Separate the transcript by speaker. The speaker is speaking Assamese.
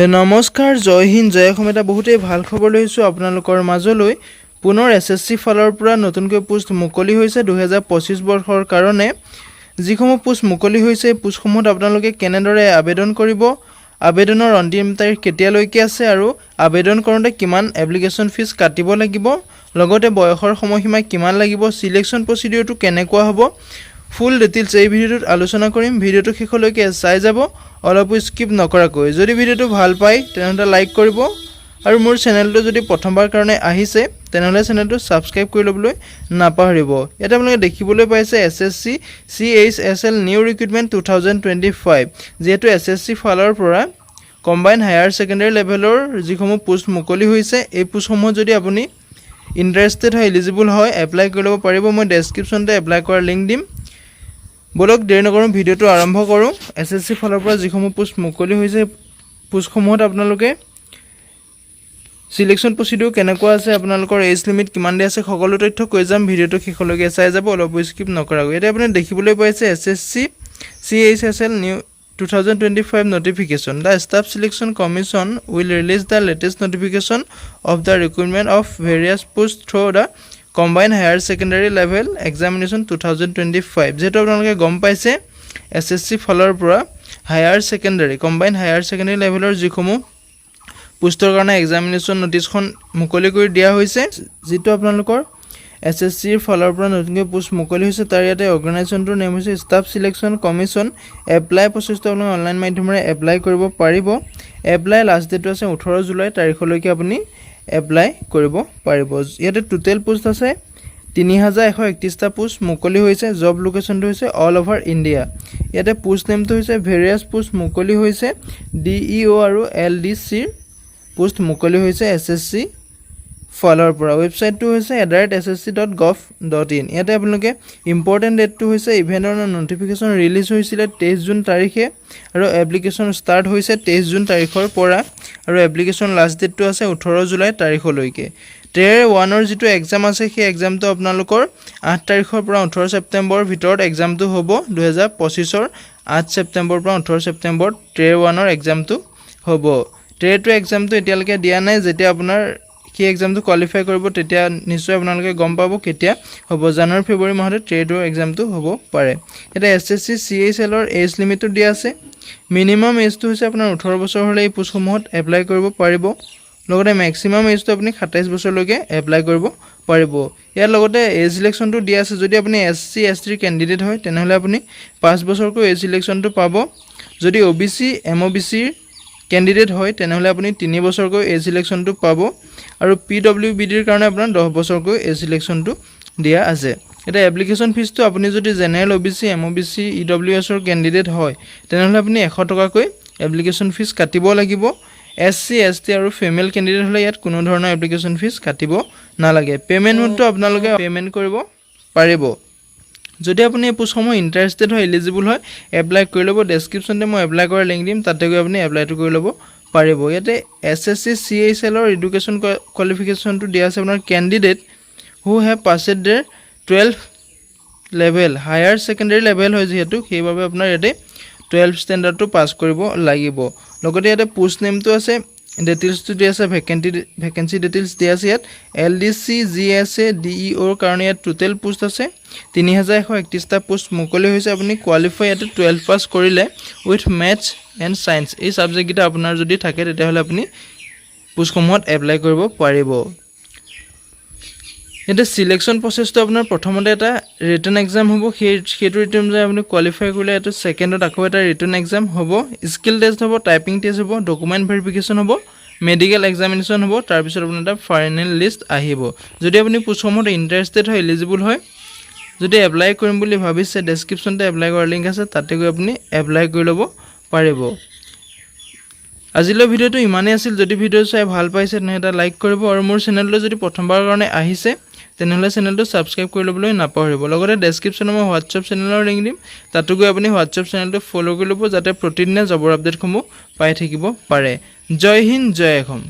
Speaker 1: নমস্কাৰ, জয় হিন্দ, জয় অসম। এটা বহুতেই ভাল খবৰ লৈছোঁ আপোনালোকৰ মাজলৈ। পুনৰ এছএছচি ফালৰ পৰা নতুনকৈ পোষ্ট মুকলি হৈছে 2025 বৰ্ষৰ কাৰণে। যিসমূহ পোষ্ট মুকলি হৈছে এই পোষ্টসমূহত আপোনালোকে কেনেদৰে আবেদন কৰিব, আবেদনৰ অন্তিম তাৰিখ কেতিয়ালৈকে আছে আৰু আবেদন কৰোঁতে কিমান এপ্লিকেশ্যন ফিজ কাটিব লাগিব, লগতে বয়সৰ সময়সীমা কিমান লাগিব, সিলেকশ্যন প্ৰচিডিউৰটো কেনেকুৱা হ'ব, ফুল ডিটেইলছ এই ভিডিঅ'টোত আলোচনা কৰিম। ভিডিঅ'টো শেষলৈকে চাই যাব, অলপো স্কিপ নকৰাকৈ। যদি ভিডিঅ'টো ভাল পায় তেনেহ'লে লাইক কৰিব আৰু মোৰ চেনেলটো যদি প্ৰথমবাৰ কাৰণে আহিছে তেনেহ'লে চেনেলটো ছাবস্ক্ৰাইব কৰি ল'বলৈ নাপাহৰিব। ইয়াতে আপোনালোকে দেখিবলৈ পাইছে এছএছচি CHSL নিউ ৰিক্ৰুটমেণ্ট 2025। যিহেতু এছএছচি ফালৰ পৰা কম্বাইন হায়াৰ ছেকেণ্ডেৰী লেভেলৰ যিসমূহ পোষ্ট মুকলি হৈছে, এই পোষ্টসমূহত যদি আপুনি ইণ্টাৰেষ্টেড হয়, এলিজিবল হয়, এপ্লাই কৰি ল'ব পাৰিব। মই ডেছক্ৰিপশ্যনতে এপ্লাই কৰাৰ লিংক দিম। বলক দেৰি নকৰোঁ, ভিডিঅ'টো আৰম্ভ কৰোঁ। এছএছচি ফালৰ পৰা যিসমূহ পোষ্ট মুকলি হৈছে, পোষ্টসমূহত আপোনালোকে সিলেকশ্যন প্ৰচিডিউৰ কেনেকুৱা আছে, আপোনালোকৰ এজ লিমিট কিমান দিয়া আছে, সকলো তথ্য কৈ যাম। ভিডিঅ'টো শেষলৈকে চাই যাব, অলপো স্কিপ নকৰাকৈ। এতিয়া আপুনি দেখিবলৈ পাইছে SSC CHSL new 2025 notification. The Staff Selection Commission will release the latest notification of the recruitment of various posts through the Combined Higher Secondary Level Examination 2025. যেহেতু আপোনালোকে গম পাইছে এছএছচি ফালৰ পৰা কম্বাইন হায়াৰ ছেকেণ্ডেৰী লেভেলৰ যিসমূহ পোষ্টৰ কাৰণে এক্সামিনেশ্যন নটিছখন মুকলি কৰি দিয়া হৈছে। যিটো আপোনালোকৰ এছএছচিৰ ফালৰ পৰা নতুনকৈ পোষ্ট মুকলি হৈছে, তাৰ ইয়াতে অৰ্গেনাইজেশ্যনটোৰ নেম হৈছে ষ্টাফ চিলেকশ্যন কমিশ্যন। এপ্লাই প্ৰচেছটো আপোনালোকে অনলাইন মাধ্যমেৰে এপ্লাই কৰিব পাৰিব। এপ্লাই লাষ্ট ডেটটো আছে 18 জুলাই তাৰিখলৈকে আপুনি এপ্লাই কৰিব পাৰিব। ইয়াতে টোটেল পোষ্ট আছে 3131টা পোষ্ট মুকলি হৈছে। জব লোকেশ্যনটো হৈছে অল অভাৰ ইণ্ডিয়া। ইয়াতে পোষ্ট নেমটো হৈছে ভেৰিয়াছ পোষ্ট মুকলি হৈছে। DEO আৰু LDCৰ পোষ্ট মুকলি হৈছে এছএছচি ফালৰ পৰা। ৱেবছাইটটো হৈছে ssc.gov.in। ইয়াতে আপোনালোকে ইম্পৰ্টেণ্ট ডেটটো হৈছে ইভেণ্টৰ নটিফিকেশ্যন ৰিলিজ হৈছিলে 23 জুন তাৰিখে আৰু এপ্লিকেশ্যন ষ্টাৰ্ট হৈছে 23 জুন তাৰিখৰ পৰা আৰু এপ্লিকেশ্যন লাষ্ট ডেটটো আছে 18 জুলাই তাৰিখলৈকে। Tier 1ৰ যিটো এক্সাম আছে সেই এক্সামটো আপোনালোকৰ 8 তাৰিখৰ পৰা 18 ছেপ্টেম্বৰৰ ভিতৰত এক্সামটো হ'ব। 2025ৰ 8 ছেপ্টেম্বৰৰ পৰা 18 ছেপ্টেম্বৰত Tier 1ৰ এক্সামটো হ'ব। Tier 2 এক্সামটো এতিয়ালৈকে দিয়া নাই। যেতিয়া আপোনাৰ সেই এক্সামটো কোৱালিফাই কৰিব তেতিয়া নিশ্চয় আপোনালোকে গম পাব কেতিয়া হ'ব। জানুৱাৰী ফেব্ৰুৱাৰী মাহতে Tier 2 এক্সামটো হ'ব পাৰে। এতিয়া এছএছচি CHSLৰ এজ লিমিটটো দিয়া আছে। মিনিমাম এজটো হৈছে আপোনাৰ 18 বছৰ হ'লে এই পোষ্টসমূহত এপ্লাই কৰিব পাৰিব। লগতে মেক্সিমাম এজটো আপুনি 27 বছৰলৈকে এপ্লাই কৰিব পাৰিব। ইয়াৰ লগতে এজ ইলেকশ্যনটো দিয়া আছে। যদি আপুনি SC ST কেণ্ডিডেট হয় তেনেহ'লে আপুনি 5 বছৰকৈ এজ ইলেকশ্যনটো পাব। যদি OBC MOBCৰ কেণ্ডিডেট হয় তেনেহ'লে আপুনি 3 বছৰকৈ এজ ইলেকশ্যনটো পাব আৰু PWBDৰ কাৰণে আপোনাৰ 10 বছৰকৈ এজ ইলেকশ্যনটো দিয়া আছে। এতিয়া এপ্লিকেশ্যন ফিজটো আপুনি যদি জেনেৰেল OBC MOBC EWSৰ কেণ্ডিডেট হয় তেনেহ'লে আপুনি 100 টকাকৈ এপ্লিকেশ্যন ফিজ কাটিব লাগিব। SC ST আৰু ফিমেল কেণ্ডিডেট হ'লে ইয়াত কোনো ধৰণৰ এপ্লিকেশ্যন ফিজ কাটিব নালাগে। পে'মেণ্ট মোডটো আপোনালোকে পে'মেণ্ট কৰিব পাৰিব। যদি আপুনি এই পোষ্টসমূহ ইণ্টাৰেষ্টেড হয়, এলিজিবল হয়, এপ্লাই কৰি ল'ব। ডেছক্ৰিপশ্যনতে মই এপ্লাই কৰাৰ লিংক দিম, তাতে গৈ আপুনি এপ্লাইটো কৰি ল'ব পাৰিব। ইয়াতে এছএছচি CHSLৰ এডুকেশ্যন কোৱালিফিকেশ্যনটো দিয়া আছে আপোনাৰ কেণ্ডিডেট হু হেভ পাছেড দেৰ 12 লেভেল হায়াৰ ছেকেণ্ডেৰী লেভেল হয় যিহেতু, সেইবাবে আপোনাৰ ইয়াতে 12 ষ্টেণ্ডাৰ্ডটো পাছ কৰিব লাগিব। লগতে ইয়াতে পোষ্ট নেমটো আছে, ডিটেইলছটো দিয়া আছে, ভেকেঞ্চি ডিটেইলছ দিয়া আছে। ইয়াত LDC GSA DEOৰ কাৰণে ইয়াত টোটেল পোষ্ট আছে 3131টা পোষ্ট মুকলি হৈছে। আপুনি কোৱালিফাই ইয়াতে 12 পাছ কৰিলে উইথ মেথছ এণ্ড ছায়েন্স এই ছাবজেক্টকেইটা আপোনাৰ যদি থাকে তেতিয়াহ'লে আপুনি পোষ্টসমূহত এপ্লাই কৰিব পাৰিব। এতিয়া চিলেকশ্যন প্ৰচেছটো আপোনাৰ প্ৰথমতে এটা ৰিটেন এক্সাম হ'ব। সেইটো ৰিটেন যে আপুনি কোৱালিফাই কৰিলে এইটো ছেকেণ্ডত আকৌ এটা ৰিটেন এক্সাম হ'ব, স্কিল টেষ্ট হ'ব, টাইপিং টেষ্ট হ'ব, ডকুমেণ্ট ভেৰিফিকেশ্যন হ'ব, মেডিকেল এক্সামিনেশ্যন হ'ব। তাৰপিছত আপোনাৰ এটা ফাইনেল লিষ্ট আহিব। যদি আপুনি পোষ্টসমূহত ইণ্টাৰেষ্টেড হয়, এলিজিবল হয়, যদি এপ্লাই কৰিম বুলি ভাবিছে, ডেছক্ৰিপশ্যনতে এপ্লাই কৰাৰ লিংক আছে, তাতে গৈ আপুনি এপ্লাই কৰি ল'ব পাৰিব। আজিলৈ ভিডিঅ'টো ইমানেই আছিল। যদি ভিডিঅ' চাই ভাল পাইছে তেনেহ'লে এটা লাইক কৰিব আৰু মোৰ চেনেললৈ যদি প্ৰথমবাৰৰ কাৰণে আহিছে তেনেহ'লে চেনেলটো ছাবস্ক্ৰাইব কৰি ল'বলৈ নাপাহৰিব। লগতে ডেছক্ৰিপশ্যনত মই হোৱাটছআপ চেনেলৰ লিংক দিম, তাতো গৈ আপুনি হোৱাটছআপ চেনেলটো ফ'ল' কৰি ল'ব যাতে প্ৰতিদিনে জবৰ আপডেটসমূহ পাই থাকিব পাৰে। জয় হিন্দ, জয় অসম।